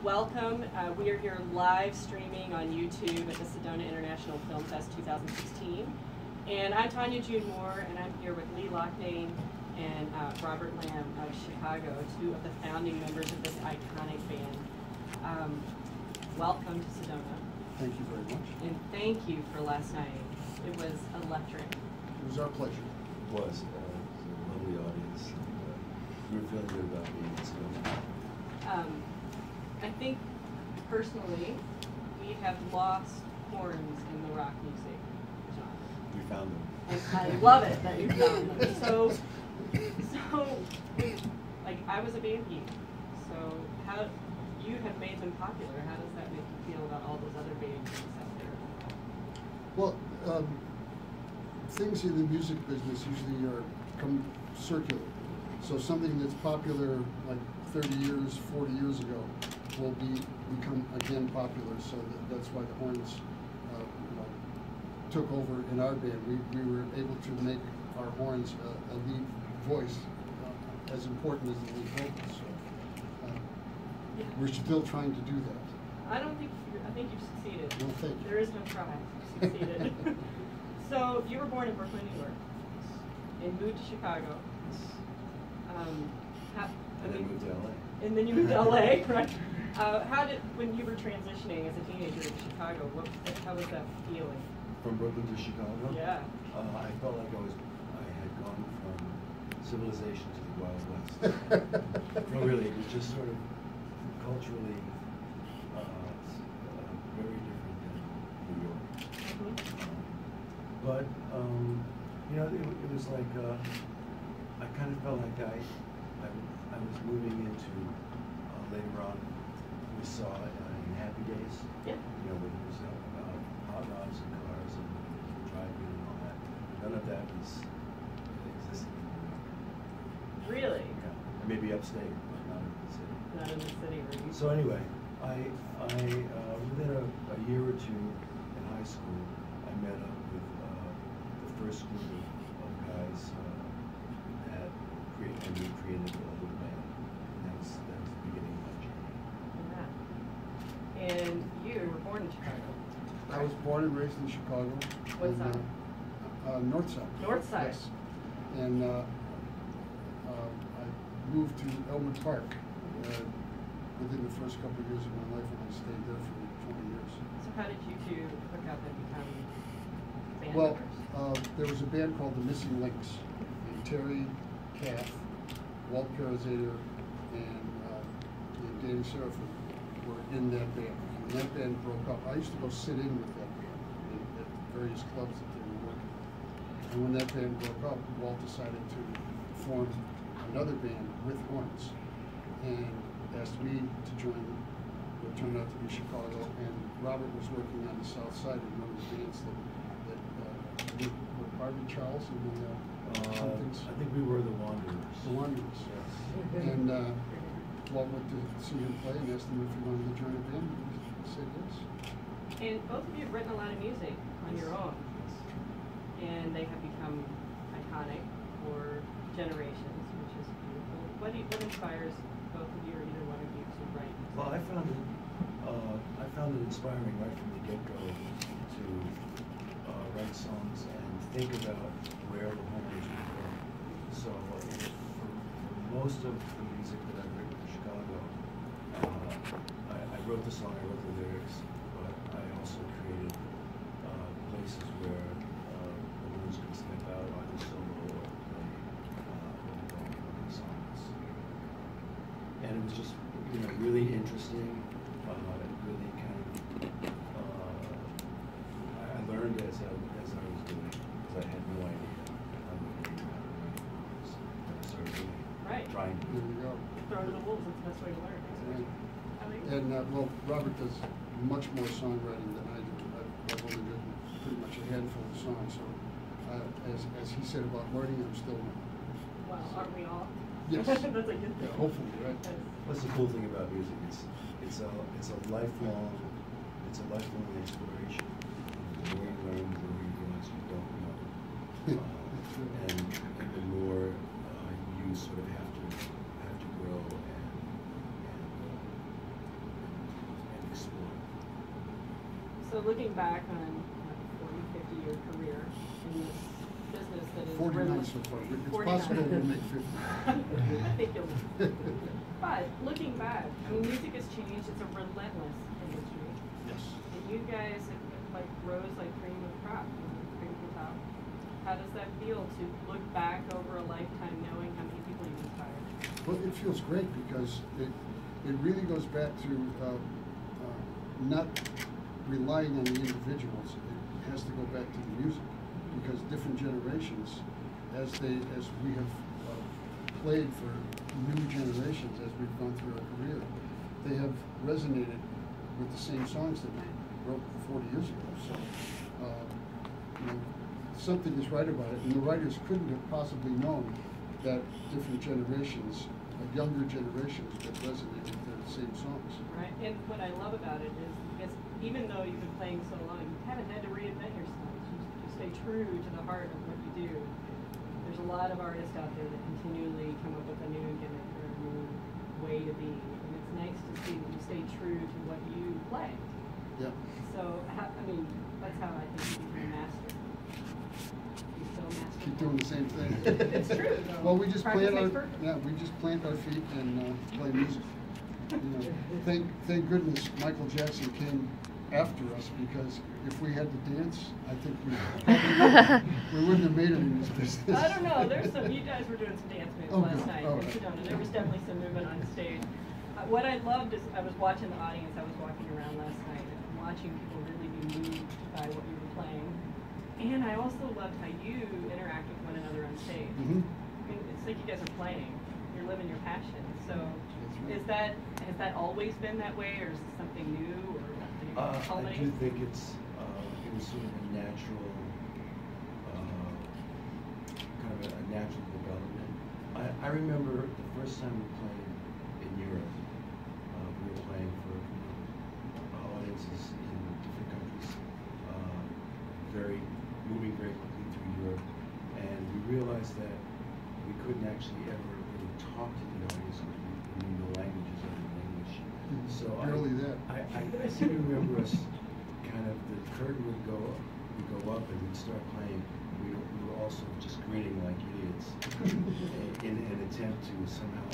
welcome. We are here live streaming on YouTube at the Sedona International Film Fest 2016. And I'm Tanya June Moore, and I'm here with Lee Loughnane and Robert Lamm of Chicago, two of the founding members of this iconic band. Welcome to Sedona. Thank you very much. And thank you for last night. It was electric. It was our pleasure. It was. It was a lovely audience. We were feeling good about being in Sedona. I think, personally, we have lost horns in the rock music genre. We found them. And I love it that you found them. So, like, I was a band geek. So, how you have made them popular? How does that make you feel about all those other band geeks out there? Well, things in the music business usually come circular. So something that's popular like 30 years, 40 years ago will become again popular. So that's why the horns took over in our band. We were able to make our horns a lead voice as important as the lead vocal. So we're still trying to do that. I think you've succeeded. Well, thank you. There is no try. You've succeeded. So you were born in Brooklyn, New York, and moved to Chicago. And then moved to LA. And then you moved to LA, right? When you were transitioning as a teenager to Chicago, how was that feeling? From Brooklyn to Chicago? Yeah. I felt like I had gone from civilization to the Wild West. No, really, it was just sort of culturally very different than New York. But you know, it was like I kind of felt like I was moving into later on. We saw in Happy Days, yeah. You know, when it was about hot rods and cars and driving and all that. None of that existed in New York. Really? Yeah, maybe upstate, but not in the city. Not in the city, right? So anyway, I within a year or two in high school, I met up with the first group of guys that created a little band. And that was the beginning of my journey. Yeah. And you were born in Chicago. I was born and raised in Chicago. What side? North side. North side. Yes. And I moved to Elmwood Park within the first couple of years of my life, and I stayed there for 20 years. So how did you two hook up and become band Well, members? there was a band called the Missing Links, and Terry Caff, Walt Parazator, and Danny Serafin were in that band. And when that band broke up, I used to go sit in with that band at various clubs that they were working. And when that band broke up, Walt decided to form another band with horns and asked me to join them. It turned out to be Chicago, and Robert was working on the south side in one of the bands that were Harvey Charles and I think we were the Wanderers. The Wanderers. Yes. And Walt went to see him play and asked him if he wanted to join a band, and he said yes. And both of you have written a lot of music on your own, and they have become iconic for generations, which is beautiful. What inspires both of you, or either one of you, to write? Well, I found it inspiring right from the get-go to write songs and think about where the horns would go. So for most of the music that I've written for Chicago, I wrote the song, I wrote the lyrics, but I also created places where the horns could step out either solo or play the songs. And it was just, you know, really interesting. Really kind of, I learned as I was doing it, because I had no idea how to do it. So really trying to. There we go. Throw to the wolves, that's the best way to learn. Right. And well, Robert does much more songwriting than I do. I've only written pretty much a handful of songs, so as he said about learning, I'm still learning. Well, aren't we all? Yes. That's a good thing. Yeah, hopefully, right? What's the cool thing about music? It's a lifelong exploration. The more you learn, the more you realize you don't know, and the more you sort of have to grow and So looking back on a 40, 50-year career in this business that is 49 so far. It's 49. possible we'll make 50. I think you'll. But looking back, I mean, music has changed. It's a relentless industry. Yes. And you guys like rose like cream of the crop, cream of the top. How does that feel to look back over a lifetime knowing how many people you've inspired? Well, it feels great because it really goes back to not relying on the individuals. It has to go back to the music because different generations, as we have played for new generations as we've gone through our career, they have resonated with the same songs that we wrote 40 years ago. So, you know, something is right about it, and the writers couldn't have possibly known that different generations, younger generations, would resonate with the same songs. Right, and what I love about it is because even though you've been playing so long, you haven't had to reinvent yourself. You stay true to the heart of what you do. There's a lot of artists out there that continually come up with a new gimmick or a new way to be, and it's nice to see that you stay true to what you play. Yeah. So, I mean, that's how I think you become a master. You still a master. Keep doing the same thing. It's true, though. Well, we just Practice plant makes perfect. we just plant our feet and play music. You know, thank goodness Michael Jackson came after us, because if we had to dance, I think we wouldn't have made it in this business. I don't know. There's some. You guys were doing some dance moves last night in Sedona. There was definitely some movement on stage. What I loved is I was watching the audience. I was walking around last night and watching people really be moved by what you were playing. And I also loved how you interact with one another on stage. Mm-hmm. I mean, it's like you guys are playing. You're living your passion. So, right. has that always been that way, or is it something new, or I do think it was sort of a natural, kind of a natural development. I remember the first time we played in Europe. We were playing for audiences in different countries, moving very quickly through Europe, and we realized that we couldn't actually ever really talk to the audience because we knew the languages other than English. So barely that. I seem to remember us kind of, the curtain would go up and we'd start playing. We were also just grinning like idiots in an attempt to somehow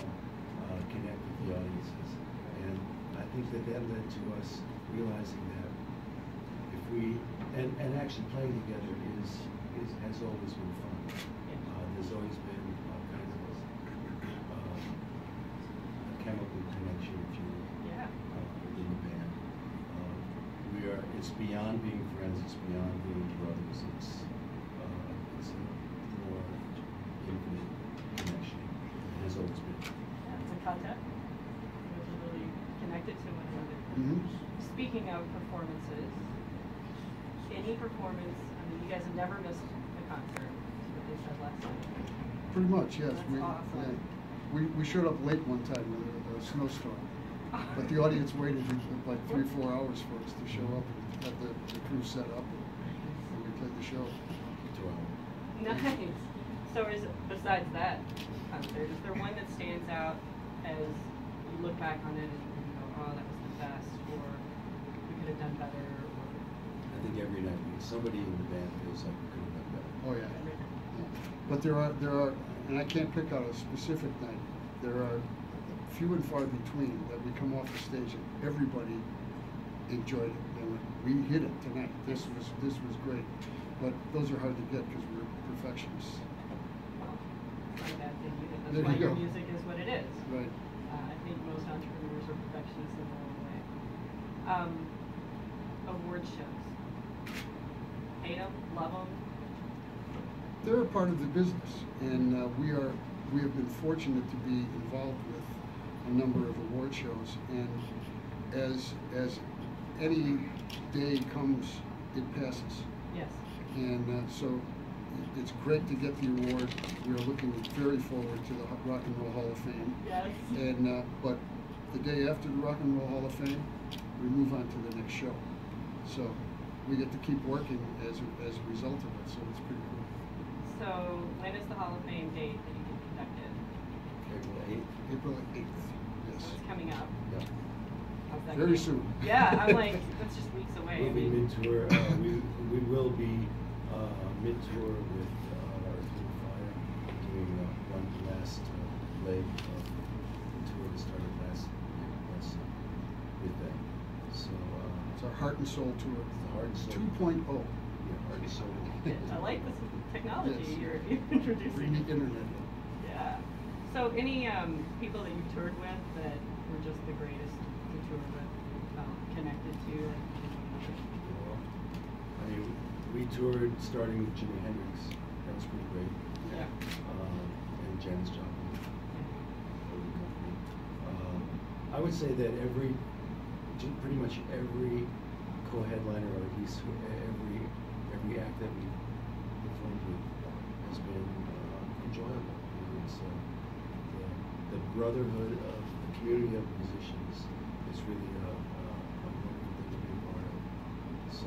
connect with the audiences. And I think that led to us realizing that if we, and actually playing together has always been fun. There's always been kind of a chemical connection, if you will, within the band. It's beyond being friends, it's beyond being brothers, it's a more infinite connection. It has always been. Yeah, it's a contact. Which is really connected to one another. Mm-hmm. Speaking of performances, any performance, I mean, you guys have never missed a concert, is what they said last night. Pretty much, yes. That's awesome. We showed up late one time with a snowstorm, but the audience waited like 3-4 hours for us to show up and have the crew set up, and we played the show. 2 hours. Nice. So besides that concert, is there one that stands out as you look back on it and you go, oh, that was the best, or we could have done better, or I think every night somebody in the band feels like we could have done better. Oh yeah. But there are, and I can't pick out a specific night. There are few and far between that we come off the stage and everybody enjoyed it. And we hit it tonight. This was great. But those are hard to get because we're perfectionists. well, it's not a bad thing either. There That's why you your go. music is what it is. Right. I think most entrepreneurs are perfectionists in their own way. Award shows. Hate them, love them. They're a part of the business, and we have been fortunate to be involved with a number of award shows. And as any day comes, it passes. Yes. And so it's great to get the award. We are looking very forward to the Rock and Roll Hall of Fame. Yes. And but the day after the Rock and Roll Hall of Fame, we move on to the next show. So we get to keep working as a result of it. So it's pretty cool. So when is the Hall of Fame date that you get conducted? April 8th. April 8th. Yes. So it's coming up. Yep. How's that Very going? soon. Yeah, I'm like, that's just weeks away. We'll I be mean, mid-tour, we will be mid-tour with Earth, Wind & Fire, doing one last leg of the tour that started last with them. So, It's our Heart and Soul tour. the Heart and Soul. 2.0. Yeah, Heart and Soul. I like this technology Yes. you're Bring introducing. the internet. Yeah. So any people that you toured with that were just the greatest to tour with, connected to? Well, I mean, we toured starting with Jimi Hendrix. That was pretty great. Yeah. And Janis Joplin. Holding company. I would say that pretty much every co-headliner, or at least every act that we performed with, has been enjoyable. It's, the brotherhood of the community of musicians is really a wonderful thing to be a part of. So,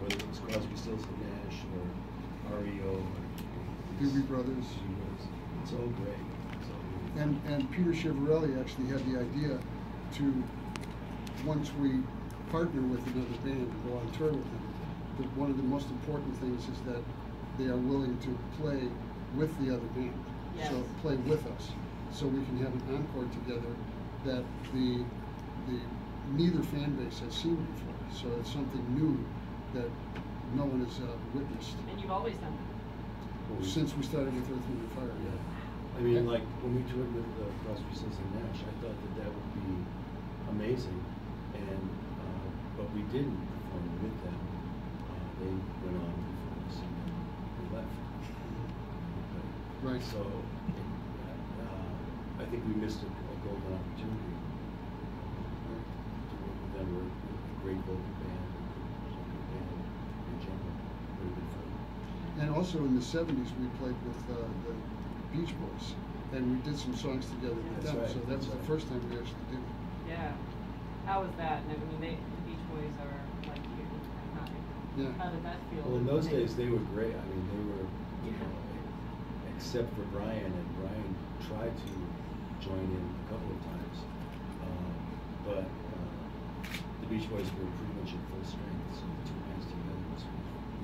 whether it's Crosby, Stills and Nash, or REO, or Doobie Brothers. it's all great. It's all great. And Peter Chiavarelli actually had the idea to, once we partner with another band and go on tour with them, that one of the most important things is that they are willing to play with the other band. Yes. So play with us, so we can have an encore together that the neither fan base has seen before. So it's something new that no one has witnessed And you've always done that. since we started with Earth, Wind & Fire. Yeah. I mean, like, when we toured with Crosby, Stills and Nash, I thought that would be amazing, and but we didn't perform with them. They went on before us, and then we left. Right. So, I think we missed a golden opportunity to work with them. We're a great vocal band, and a band in general. Would have been fun. And also in the 70s, we played with the Beach Boys, and we did some songs together with That's them. right, So that was that's the right. first time we actually did it. Yeah. How was that? And I mean, the Beach Boys are like you. Yeah. How did that feel? Well, in those days, they were great. I mean, they were, Yeah. except for Brian, and Brian tried to join in a couple of times, but the Beach Boys were pretty much at full strength. So the two bands together was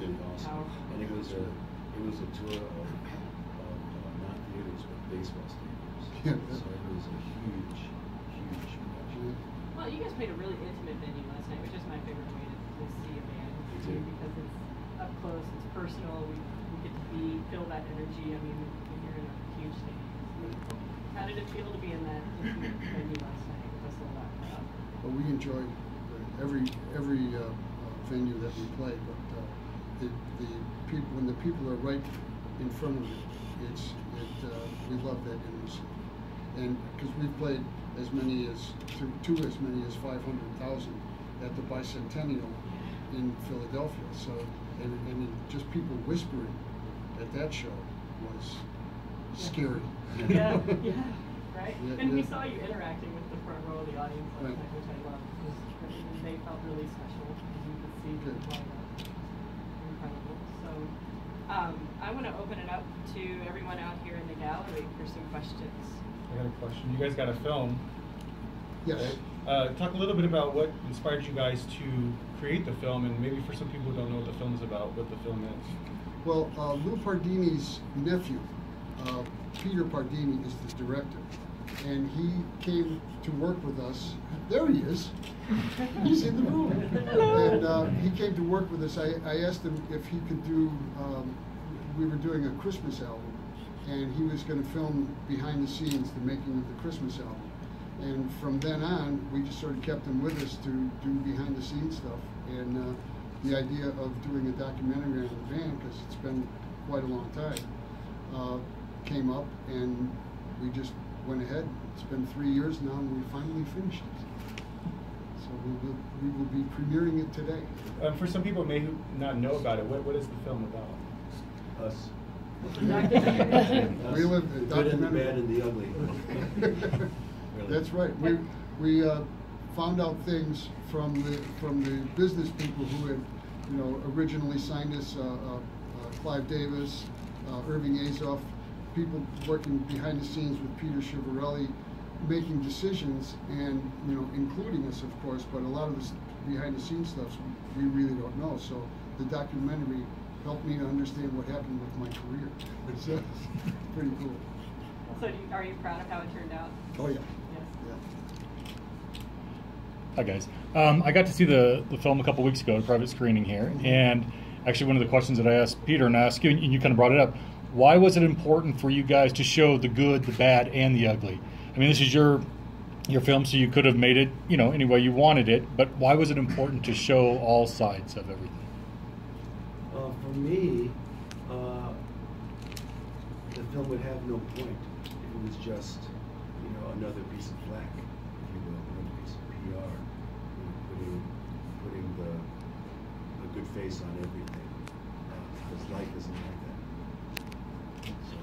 really awesome. Powerful. And it was a tour of not theaters but baseball stadiums. Yeah. So it was a huge production. Well, you guys played a really intimate venue last night, which is my favorite way to see a band Me too, too. because it's up close, it's personal. We get to feel that energy. I mean, when you're in a huge stadium, it's really cool. How did it feel to be in that intimate venue last night with a sold out crowd? But we enjoyed every venue that we played. But the people, when the people are right in front of it, we love that intimacy. And because we've played as many as as many as 500,000 at the Bicentennial in Philadelphia. So and just people whispering at that show was scary. Yeah, yeah, right? Yeah, And we yeah. saw you interacting with the front row of the audience last Right. night, which I loved. They felt really special because you could see them Good. light up. Incredible. So I want to open it up to everyone out here in the gallery for some questions. I got a question. You guys got a film. Yes. Talk a little bit about what inspired you guys to create the film, and maybe for some people who don't know what the film's about, what the film is. Well, Lou Pardini's nephew, Peter Pardini, is the director, and he came to work with us. There he is. He's in the room. And he came to work with us. I asked him if he could do. We were doing a Christmas album, and he was going to film behind the scenes, the making of the Christmas album. And from then on, we just sort of kept him with us to do behind the scenes stuff. And the idea of doing a documentary on the band, because it's been quite a long time, came up, and we just went ahead. It's been 3 years now, and we finally finished it. So we will be premiering it today. For some people who may not know about it, what is the film about? Us. We live The good and the documentary. bad and the ugly. Really. That's right. We found out things from the business people who had, originally signed us. Clive Davis, Irving Azoff, people working behind the scenes with Peter Chiavarelli, making decisions and, you know, including us, of course, but a lot of this behind the scenes stuff we really don't know. So the documentary helped me to understand what happened with my career. It's pretty cool. So are you proud of how it turned out? Oh yeah. Yes. Yeah. Hi guys. I got to see the film a couple weeks ago at a private screening here, and actually one of the questions that I asked Peter and asked you, and you kind of brought it up, why was it important for you guys to show the good, the bad, and the ugly? I mean, this is your film, so you could have made it, you know, any way you wanted it, but why was it important to show all sides of everything? For me, the film would have no point if it was just, you know, another piece of flack, if you will, another piece of PR, you know, putting the good face on everything, because life isn't like that. So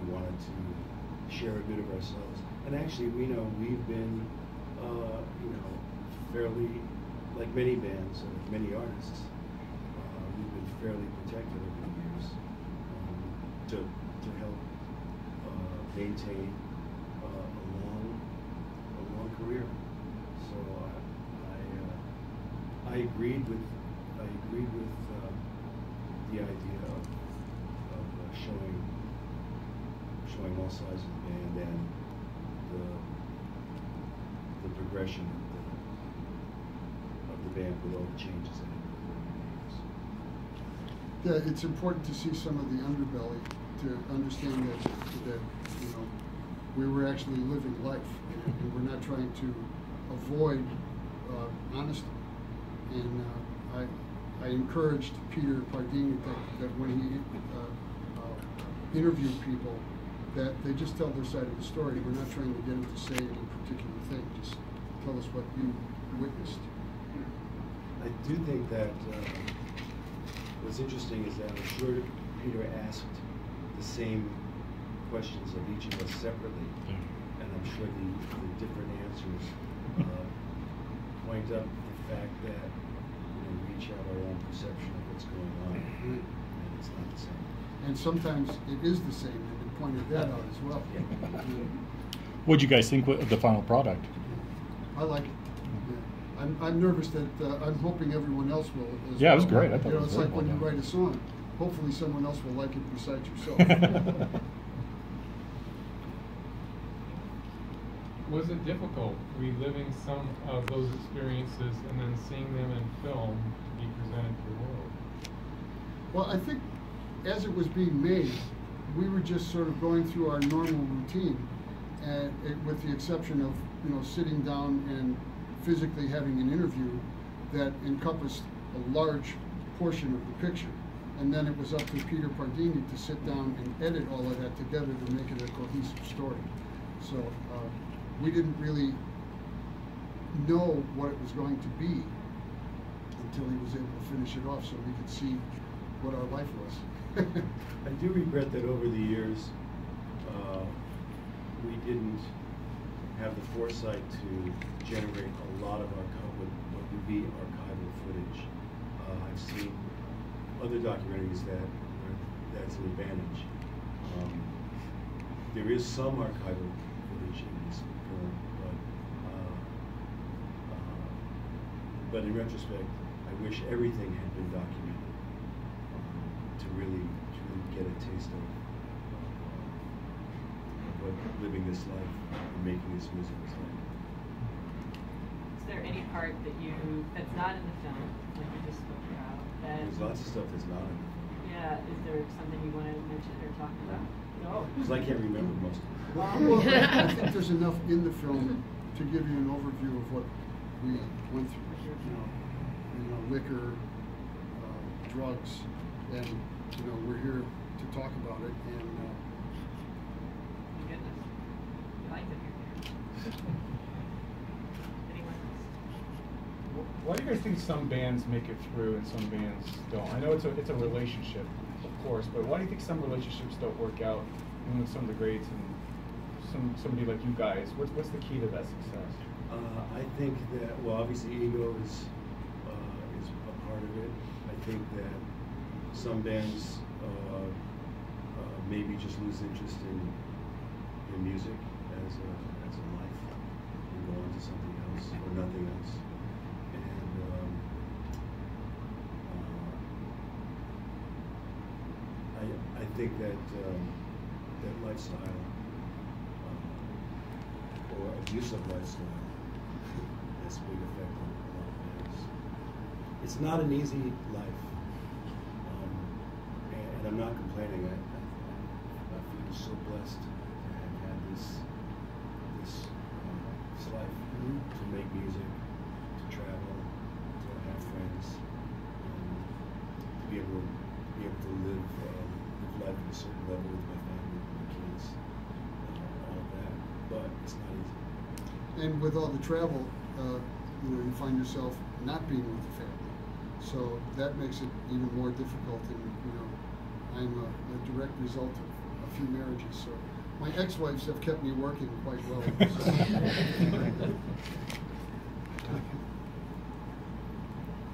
we wanted to share a bit of ourselves, and actually, we know we've been, you know, fairly, like many bands and like many artists, we've been fairly protected over the years to help maintain a long career. So I agreed with the idea of showing all sides of the band and the progression of the band with all the changes in it. Yeah, it's important to see some of the underbelly to understand that you know, we were actually living life, and we're not trying to avoid honesty. And I encouraged Peter Pardini that when he interviewed people, that they just tell their side of the story. We're not trying to get them to say any particular thing. Just tell us what you witnessed. I do think that what's interesting is that I'm sure Peter asked the same questions of each of us separately, and I'm sure the different answers point up the fact that, you know, we each have our own perception of what's going on, and it's not the same. And sometimes it is the same, and it pointed that out as well. What did you guys think of the final product? I like it. Yeah. I'm nervous that I'm hoping everyone else will as well. Yeah, it was great. I thought you know, it was it's very like when well you done. write a song. Hopefully someone else will like it besides yourself. Was it difficult reliving some of those experiences and then seeing them in film to be presented to the world? Well, I think as it was being made, we were just sort of going through our normal routine, and with the exception of, you know, sitting down and physically having an interview that encompassed a large portion of the picture. And then it was up to Peter Pardini to sit down and edit all of that together to make it a cohesive story. So we didn't really know what it was going to be until he was able to finish it off so we could see what our life was. I do regret that over the years, we didn't have the foresight to generate a lot of what would be archival footage. I've seen other documentaries that's an advantage. There is some archival footage in this film, but in retrospect, I wish everything had been documented to really get a taste of what living this life and making this music is like. Is there any part that's not in the film, like you just spoke about? There's lots of stuff that's not in it. Yeah, is there something you want to mention or talk about? No. Because I can't remember most of it. Well, I think there's enough in the film to give you an overview of what we went through. You know, liquor, drugs, and you know, we're here to talk about it. And Goodness, you like it here. Anyone else? Why do you guys think some bands make it through and some bands don't? I know it's a relationship, of course, but why do you think some relationships don't work out? And with some of the greats and somebody like you guys, what's the key to that success? I think that, well, obviously ego is a part of it. I think that some bands maybe just lose interest in music as a life and go on to something else or nothing else. And I think that that lifestyle or abusive lifestyle has a big effect on a lot of bands. It's not an easy life, and I'm not complaining. I feel so blessed to have had this life, to make music, to travel, to have friends, to be able to live life at a certain level with my family, my kids, all of that. But it's not easy. And with all the travel, you find yourself not being with the family. So that makes it even more difficult. And I'm a direct result of a few marriages. So my ex-wives have kept me working quite well.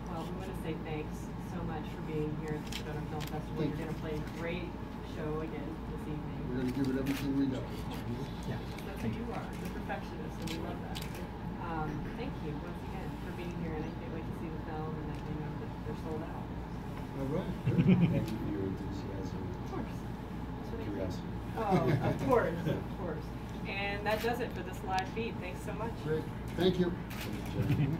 Well, we want to say thanks so much for being here at the Sedona Film Festival. You're going to play a great show again this evening. We're going to give it everything we got. Yeah, that's who you are, the perfectionist, and we love that. Thank you once again for being here, and I can't wait to see the film, and I know that they're sold out. All right. Thank you for your enthusiasm. Of course. That's what I do. Curiosity. Oh, of course, of course. And that does it for this live feed. Thanks so much. Great. Thank you. Thank you, Jen.